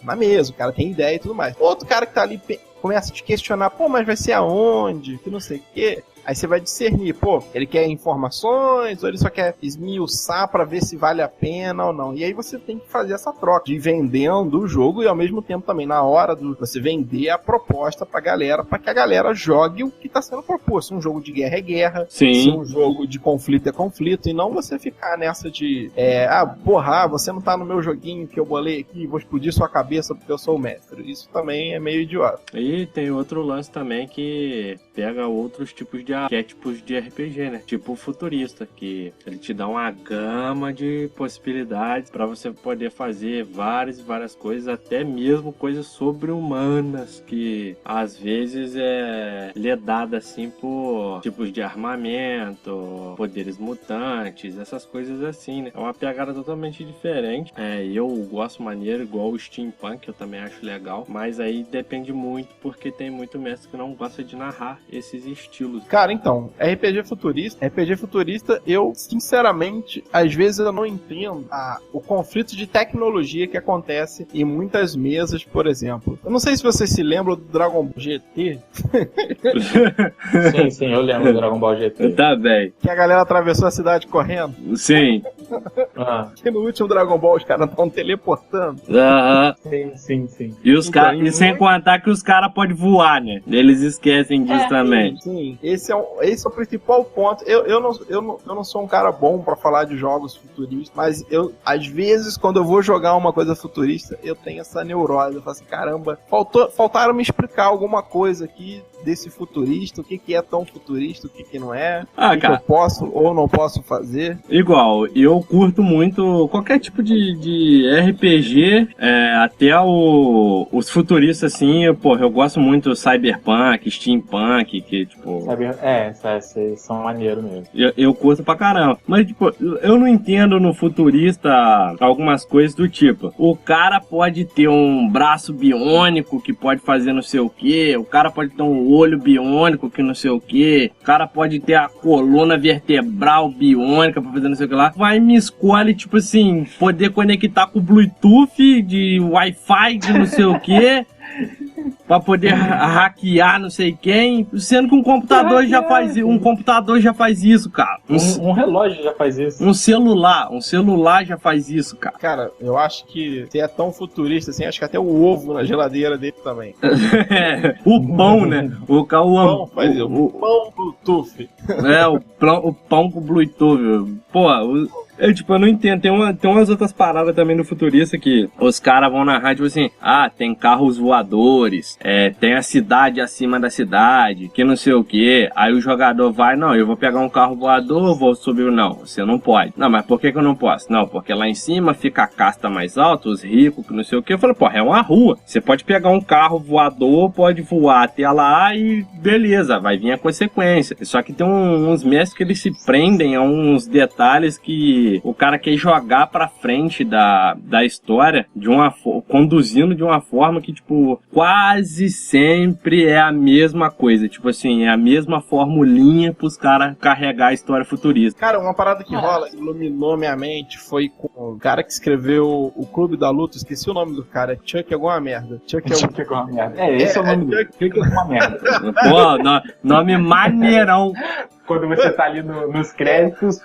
na mesa, o cara tem ideia e tudo mais. Outro cara que tá ali começa a te questionar, mas vai ser aonde, que não sei o que. Aí você vai discernir, ele quer informações ou ele só quer esmiuçar pra ver se vale a pena ou não. E aí você tem que fazer essa troca de vendendo o jogo e ao mesmo tempo também na hora de você vender a proposta pra galera, pra que a galera jogue o que tá sendo proposto. Se um jogo de guerra é guerra, se um jogo de conflito é conflito, e não você ficar nessa de você não tá no meu joguinho que eu bolei aqui, vou explodir sua cabeça porque eu sou o mestre. Isso também é meio idiota. E tem outro lance também que pega outros tipos de arquétipos de RPG, né? Tipo o futurista, que ele te dá uma gama de possibilidades pra você poder fazer várias coisas, até mesmo coisas sobre-humanas, que às vezes lhe é dada assim por tipos de armamento, poderes mutantes, essas coisas assim, né? É uma pegada totalmente diferente. Eu gosto maneiro, igual o Steampunk, eu também acho legal, mas aí depende muito, porque tem muito mestre que não gosta de narrar esses estilos. Cara, Cara, então, RPG futurista, eu, sinceramente, às vezes eu não entendo o conflito de tecnologia que acontece em muitas mesas, por exemplo. Eu não sei se vocês se lembram do Dragon Ball GT. Sim, eu lembro do Dragon Ball GT. Tá bem. Que a galera atravessou a cidade correndo. Sim. Que no último Dragon Ball os caras estão teleportando. Aham. Sim. E, e sem contar que os caras podem voar, né? Eles esquecem disso também. Sim. Esse é o principal ponto. Eu não sou um cara bom pra falar de jogos futuristas, mas às vezes, quando eu vou jogar uma coisa futurista, eu tenho essa neurose. Eu falo assim, caramba, faltaram me explicar alguma coisa aqui desse futurista, o que é tão futurista, o que não é, o que eu posso ou não posso fazer. Igual, eu curto muito qualquer tipo de RPG, até os futuristas, assim, eu gosto muito do Cyberpunk, Steampunk, que, tipo... Esses são maneiros mesmo. Eu curto pra caramba. Mas, tipo, eu não entendo no futurista algumas coisas do tipo, o cara pode ter um braço biônico que pode fazer não sei o quê, o cara pode ter um olho biônico que não sei o que, o cara pode ter a coluna vertebral biônica pra fazer não sei o que lá, vai e me escolhe, tipo assim, poder conectar com o Bluetooth de Wi-Fi de não sei o que, pra poder hackear não sei quem, sendo que um computador já faz isso, cara. Um relógio já faz isso. Um celular já faz isso, cara. Cara, eu acho que se é tão futurista assim, acho que até o ovo na geladeira dele também. O pão, né? O pão Bluetooth. O pão com Bluetooth. Pô, eu não entendo. Tem umas outras paradas também no futurista que os caras vão narrar, tipo assim, tem carros voadores, tem a cidade acima da cidade, que não sei o que. Aí o jogador vai, não, eu vou pegar um carro voador, vou subir. Não, você não pode. Não, mas por que eu não posso? Não, porque lá em cima fica a casta mais alta, os ricos, que não sei o que. Eu falei, é uma rua. Você pode pegar um carro voador, pode voar até lá e beleza, vai vir a consequência. Só que tem uns mestres que eles se prendem a uns detalhes que o cara quer jogar pra frente da história conduzindo de uma forma que, tipo, quase sempre é a mesma coisa. Tipo assim, é a mesma formulinha pros caras carregar a história futurista. Cara, uma parada que rola, iluminou minha mente, foi com o cara que escreveu o Clube da Luta, esqueci o nome do cara, é Chuck alguma merda. Chuck alguma merda. Esse é o nome dele. Chuck alguma merda. Pô, nome maneirão. Quando você tá ali nos créditos,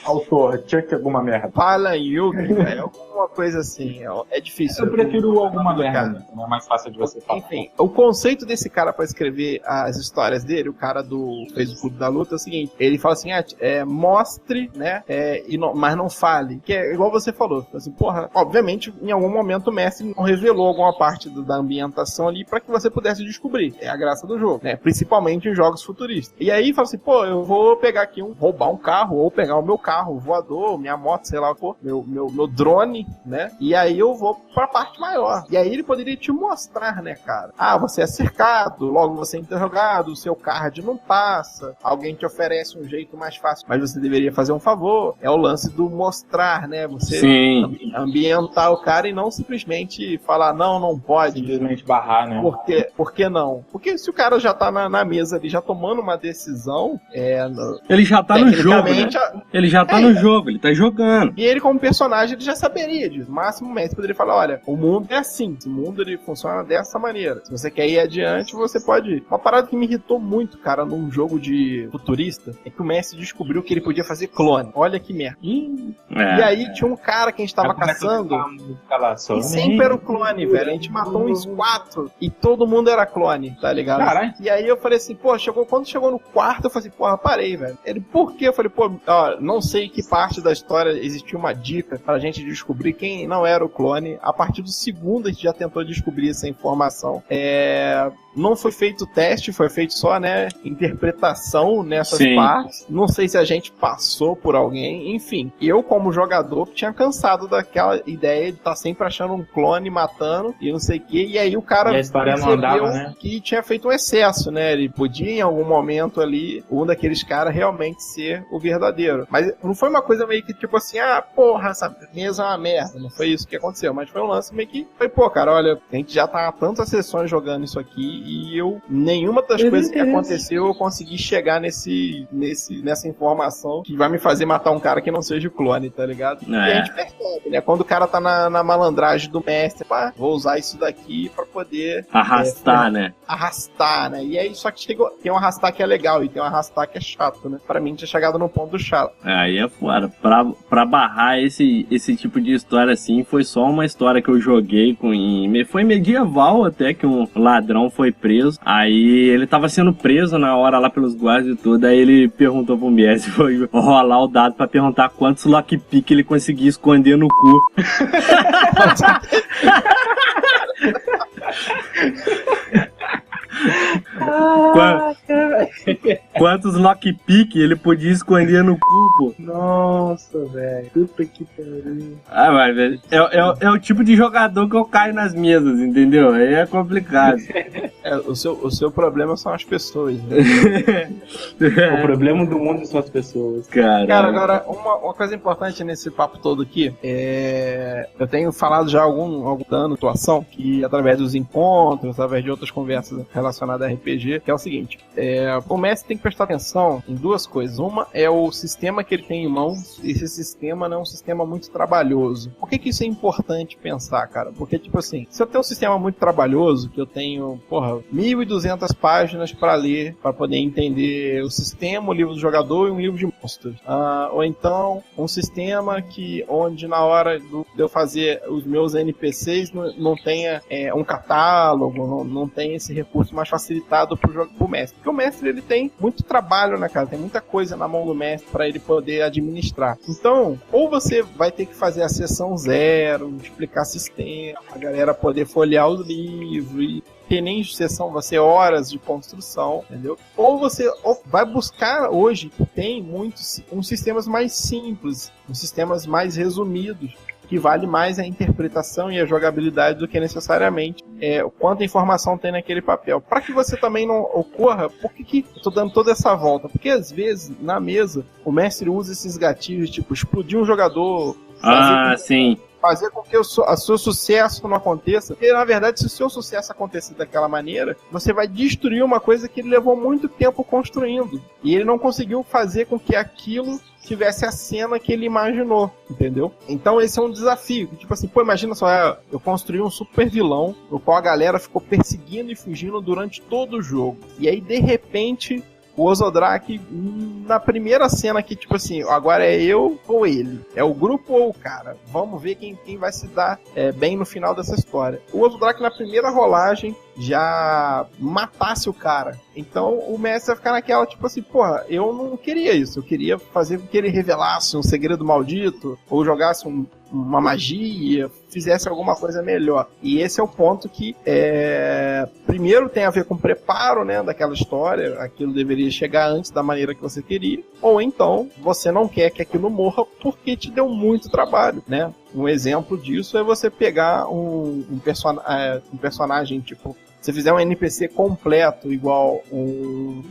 autor, Chuck alguma merda. Fala Yugi, alguma coisa assim, é difícil. Eu prefiro alguma merda, não é mais fácil de você falar. Enfim, o conceito desse cara pra escrever as histórias dele, o cara fez o Clube da Luta, é o seguinte, ele fala assim, mostre, né, mas não fale, que é igual você falou, assim, obviamente, em algum momento o mestre não revelou alguma parte da ambientação ali pra que você pudesse descobrir, é a graça do jogo, né, principalmente em jogos futuristas. E aí, fala assim, eu vou pegar aqui roubar um carro, ou pegar o meu carro voador, minha moto, sei lá o que for, meu drone, né? E aí eu vou pra parte maior. E aí ele poderia te mostrar, né, cara? Você é cercado, logo você é interrogado, o seu card não passa, alguém te oferece um jeito mais fácil, mas você deveria fazer um favor. É o lance do mostrar, né? Você ambientar o cara e não simplesmente falar, não pode. Simplesmente barrar, né? Por que não? Porque se o cara já tá na mesa ali, já tomando uma decisão, ele já tá no jogo, né? Ele já tá no jogo, ele tá jogando. E ele como personagem, ele já saberia disso. No máximo, o mestre poderia falar, olha, o mundo é assim, esse mundo ele funciona dessa maneira. Se você quer ir adiante, você pode ir. Uma parada que me irritou muito, cara, num jogo de futurista, é que o mestre descobriu que ele podia fazer clone. Olha que merda. E aí tinha um cara que a gente tava caçando e sempre era o clone, velho. A gente matou uns 4 e todo mundo era clone, tá ligado? Caralho. E aí eu falei assim, quando chegou no quarto, eu falei assim, parei, velho. Ele, por quê? Eu falei, não sei que parte da história existia uma dica pra gente descobrir quem não era o clone. A partir do segundo a gente já tentou descobrir essa informação. Não foi feito teste, foi feito só, né, interpretação nessas partes. Não sei se a gente passou por alguém, enfim. Eu, como jogador, tinha cansado daquela ideia de estar sempre achando um clone matando e não sei o que. E aí o cara percebeu que tinha feito um excesso, né? Ele podia, em algum momento ali, um daqueles caras realmente ser o verdadeiro. Mas não foi uma coisa meio que tipo assim, porra, essa mesa é uma merda. Não foi isso que aconteceu, mas foi um lance meio que foi, pô, cara, olha, a gente já tá há tantas sessões jogando isso aqui e nenhuma das coisas que aconteceu eu consegui chegar nessa informação que vai me fazer matar um cara que não seja o clone, tá ligado? E a gente percebe, né? Quando o cara tá na malandragem do mestre, pá, vou usar isso daqui pra poder arrastar, né? Arrastar, né? E aí, só que tem um arrastar que é legal e tem um arrastar que é chato, né? Pra mim, tinha chegado no ponto chato. Aí é foda. Pra barrar esse tipo de história assim, foi só uma história que eu joguei foi medieval até, que um ladrão foi preso. Aí ele tava sendo preso na hora lá pelos guardas e tudo. Aí ele perguntou pro mestre, foi rolar o dado pra perguntar quantos lockpick ele conseguia esconder no cu. Quantos lockpick ele podia esconder no cu, pô? Nossa, velho. Puta que pariu. Mas, velho, é o tipo de jogador que eu caio nas mesas, entendeu? Aí é complicado. O seu problema são as pessoas, né? O problema do mundo são as pessoas. Cara, agora, uma coisa importante nesse papo todo aqui eu tenho falado já há algum ano atuação, que através dos encontros, através de outras conversas relacionadas a RPG, que é o seguinte, o mestre tem que prestar atenção em duas coisas. Uma é o sistema que ele tem em mãos. Esse sistema não é um sistema muito trabalhoso. Por que isso é importante pensar, cara? Porque, tipo assim, se eu tenho um sistema muito trabalhoso, que eu tenho, 1.200 páginas para ler, para poder entender o sistema, o livro do jogador e um livro de monstros. Ou então, um sistema onde na hora de eu fazer os meus NPCs não tenha um catálogo, não tem esse recurso mais facilitado pro mestre. Porque o mestre, ele tem muito trabalho na casa, tem muita coisa na mão do mestre para ele poder administrar. Então, ou você vai ter que fazer a sessão zero, explicar sistema, a galera poder folhear o livro e nem de sessão, vai ser horas de construção, entendeu? Ou você vai buscar hoje, que tem muitos, uns sistemas mais simples, uns sistemas mais resumidos, que vale mais a interpretação e a jogabilidade do que necessariamente quanta informação tem naquele papel. Para que você também não ocorra, por que eu tô dando toda essa volta? Porque às vezes, na mesa, o mestre usa esses gatilhos, tipo, explodir um jogador, sim. Fazer com que o seu sucesso não aconteça. Porque, na verdade, se o seu sucesso acontecer daquela maneira, você vai destruir uma coisa que ele levou muito tempo construindo. E ele não conseguiu fazer com que aquilo tivesse a cena que ele imaginou, entendeu? Então esse é um desafio. Tipo assim, imagina só, eu construí um super vilão, no qual a galera ficou perseguindo e fugindo durante todo o jogo. E aí, de repente, o Ozodrak, na primeira cena que, tipo assim, agora é eu ou ele, é o grupo ou o cara, vamos ver quem vai se dar bem no final dessa história. O Ozodrak, na primeira rolagem, já matasse o cara. Então o mestre vai ficar naquela, tipo assim, eu não queria isso, eu queria fazer com que ele revelasse um segredo maldito, ou jogasse uma magia, fizesse alguma coisa melhor. E esse é o ponto que primeiro tem a ver com o preparo, né, daquela história, aquilo deveria chegar antes da maneira que você queria, ou então você não quer que aquilo morra porque te deu muito trabalho, né? Um exemplo disso é você pegar um personagem, tipo, se fizer um NPC completo, igual um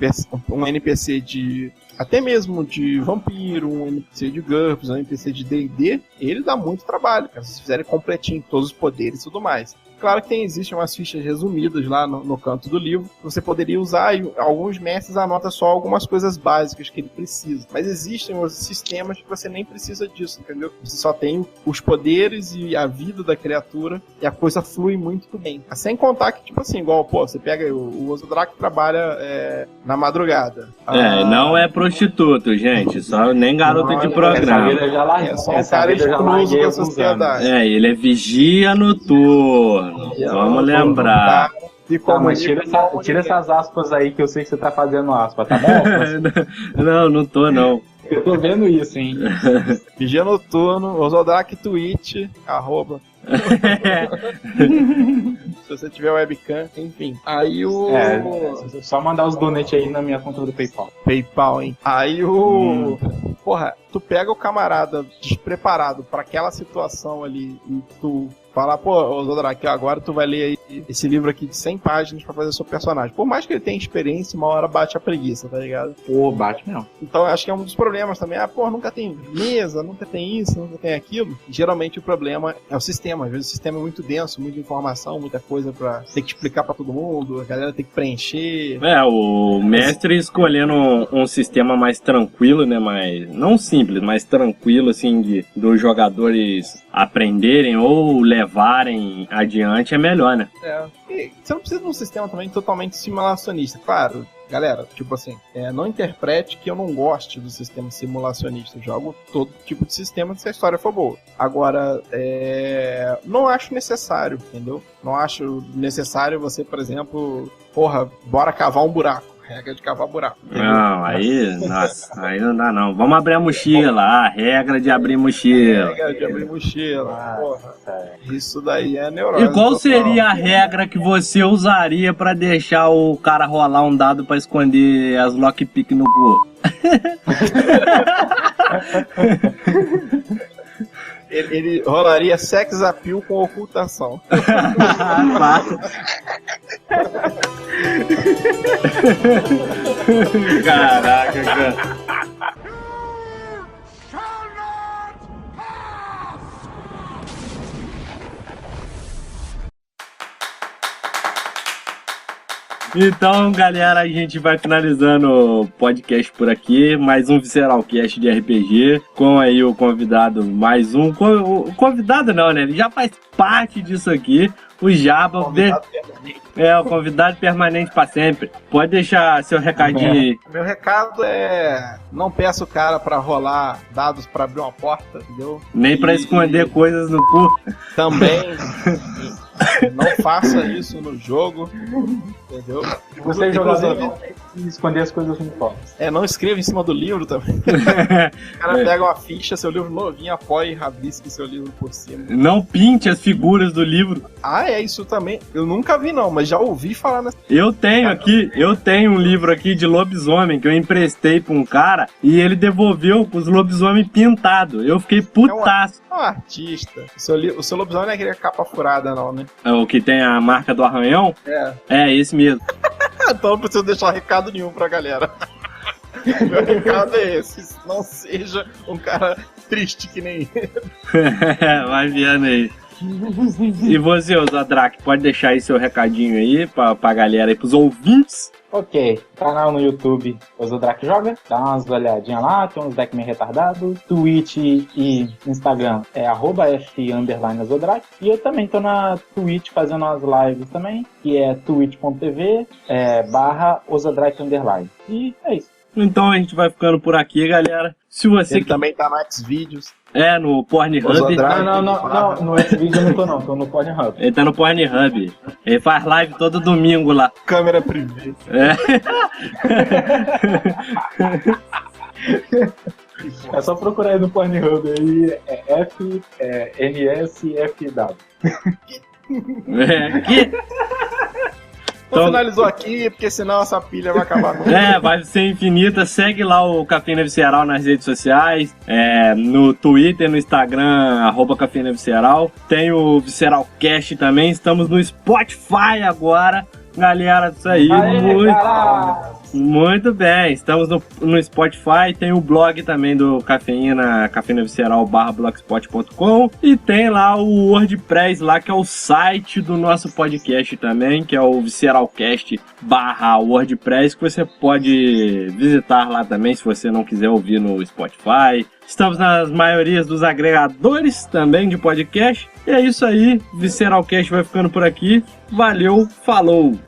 NPC de... até mesmo de vampiro, um NPC de GURPS, um NPC de D&D, ele dá muito trabalho, cara, se fizerem completinho, todos os poderes e tudo mais. Claro que existem umas fichas resumidas lá no canto do livro, que você poderia usar, e alguns mestres anotam só algumas coisas básicas que ele precisa. Mas existem os sistemas que você nem precisa disso, entendeu? Você só tem os poderes e a vida da criatura, e a coisa flui muito bem. Sem contar que, tipo assim, igual, você pega o Ozodrak, trabalha na madrugada. Não é prostituto, gente, só nem garoto de programa. Só um cara excluso da sociedade. Ele é vigia noturno. Vamos lembrar. Mas tira essas aspas aí que eu sei que você tá fazendo aspa, tá bom? Não tô não. Eu tô vendo isso, hein? Vigia noturno, Ozodrak Twitch, @ se você tiver webcam, enfim. Aí só mandar os donates aí na minha conta do PayPal. PayPal, hein? Aí tu pega o camarada despreparado pra aquela situação ali e tu fala, Ozodrak, agora tu vai ler aí esse livro aqui de 100 páginas pra fazer seu personagem. Por mais que ele tenha experiência, uma hora bate a preguiça, tá ligado? Pô, bate mesmo. Então eu acho que é um dos problemas também. Nunca tem mesa, nunca tem isso, nunca tem aquilo. Geralmente o problema é o sistema. Às vezes o sistema é muito denso, muita informação, muita coisa pra ter que explicar pra todo mundo, a galera tem que preencher. O mestre escolhendo um sistema mais tranquilo, né? Não simples, mas tranquilo, assim, dos jogadores aprenderem ou levarem adiante é melhor, né? E você não precisa de um sistema também totalmente simulacionista. Claro, galera, tipo assim, não interprete que eu não goste do sistema simulacionista. Eu jogo todo tipo de sistema se a história for boa. Agora, não acho necessário, entendeu? Não acho necessário você, por exemplo, bora cavar um buraco. Regra de cavar buraco. Entendeu? Não, aí não dá não. Vamos abrir a mochila, regra de abrir mochila. Regra de abrir mochila, Isso daí é neurose. E qual seria a regra que você usaria pra deixar o cara rolar um dado pra esconder as lockpick no cu? Ele rolaria sex appeal com ocultação. Caraca, cara. Então, galera, a gente vai finalizando o podcast por aqui. Mais um Visceralcast de RPG. Com aí o convidado, mais um. O convidado não, né? Ele já faz parte disso aqui. O Jabba. O convidado permanente pra sempre. Pode deixar seu recadinho aí. Meu recado é: não peça o cara pra rolar dados pra abrir uma porta, entendeu? Nem pra esconder coisas no cu. Também. Não faça isso no jogo, entendeu? Você jogador e esconder as coisas no copo. Não escreva em cima do livro também. O cara pega uma ficha, seu livro novinho, apoia e rabisque seu livro por cima. Não pinte as figuras do livro. Isso também. Eu nunca vi não, mas já ouvi falar nessa... Eu tenho um livro aqui de lobisomem que eu emprestei pra um cara e ele devolveu com os lobisomem pintados. Eu fiquei putaço. É um artista. O seu lobisomem não é aquele capa furada não, né? É o que tem a marca do arranhão? É esse mesmo. Então não preciso deixar recado nenhum pra galera. Meu recado é esse: não seja um cara triste que nem ele. Vai vendo aí. E você, Zodrak, pode deixar aí seu recadinho aí pra galera aí, pros ouvintes? Ok, canal no YouTube Zodrak Joga, dá umas olhadinhas lá, tem uns decks meio retardados. Twitch e Instagram é @f_Zodrak. E eu também tô na Twitch fazendo umas lives também, que é twitch.tv /Zodrak_. E é isso. Então a gente vai ficando por aqui, galera. Se você Ele também tá no Xvideos. No Pornhub. Não, no Xvideos eu não tô não, tô no Pornhub. Ele tá no Pornhub. Ele faz live todo domingo lá. Câmera privê. É só procurar aí no Pornhub aí, NSFW. Que? Então finalizou aqui, porque senão essa pilha vai acabar. Vai ser infinita. Segue lá o Cafeína Visceral nas redes sociais, no Twitter, no Instagram, @Cafeína Visceral. Tem o Visceralcast também. Estamos no Spotify agora. Galera, isso aí. Muito bem. Estamos no Spotify. Tem o blog também do Cafeína, Visceral /blogspot.com. E tem lá o WordPress lá, que é o site do nosso podcast também, que é o Visceralcast /WordPress, que você pode visitar lá também, se você não quiser ouvir no Spotify. Estamos nas maiorias dos agregadores também de podcast. E é isso aí. Visceralcast vai ficando por aqui. Valeu, falou!